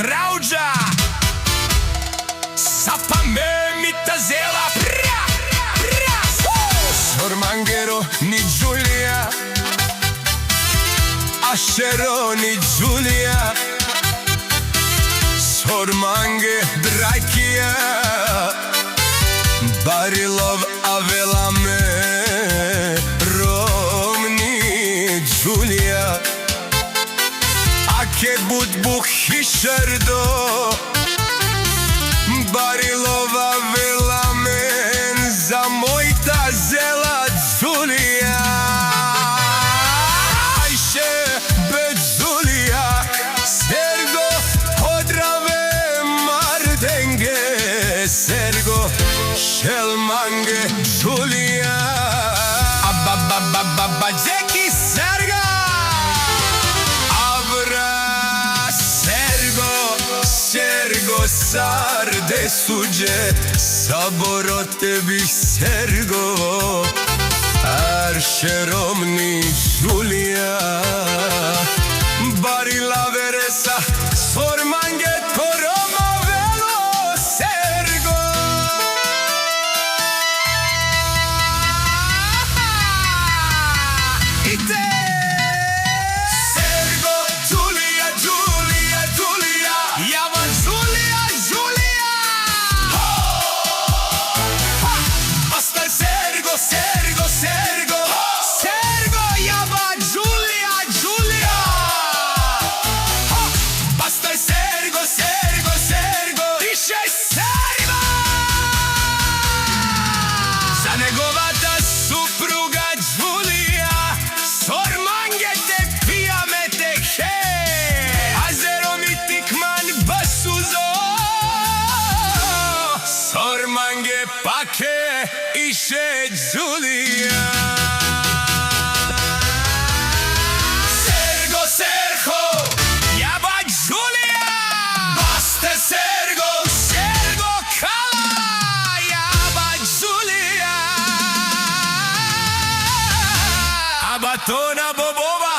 trauđa. Sapa me mi ta zela pra, pra. Sormangero ni Giulia, Ascero ni Giulia, Sormange Drakia, Barilov Avelame, Romni Giulia, Ake Budbuh Hishardo, Barilov Avelamen, za moj ta zela Giulia. Ajše be Giulia, Sergo Odrave Mardenge, Sergo Šelmange Giulia, Abba Jeki Serga, Avra Sergo Sarde suđe, Saboro tebi Sergo, Aršeromni Giulia, Barila Veresa, Sormange Toroma Velo Sergo. Ite Sergo, Giulia, Giulia, Giulia, Java Giulia, Giulia. Basta Sergo, Sergo, Sergo, Sergo, Java Giulia, Giulia. Basta Sergo, Sergo, Sergo, Tiše Sergo. Za negovata supruga Giulia, Sormange te pijame te he, Azerom i Tikman basuzo, Sormange pake iše Giulia. Sergo, Sergo, Java Giulia, Baste Sergo, Sergo Kala, Java Giulia, Abatona Bobova.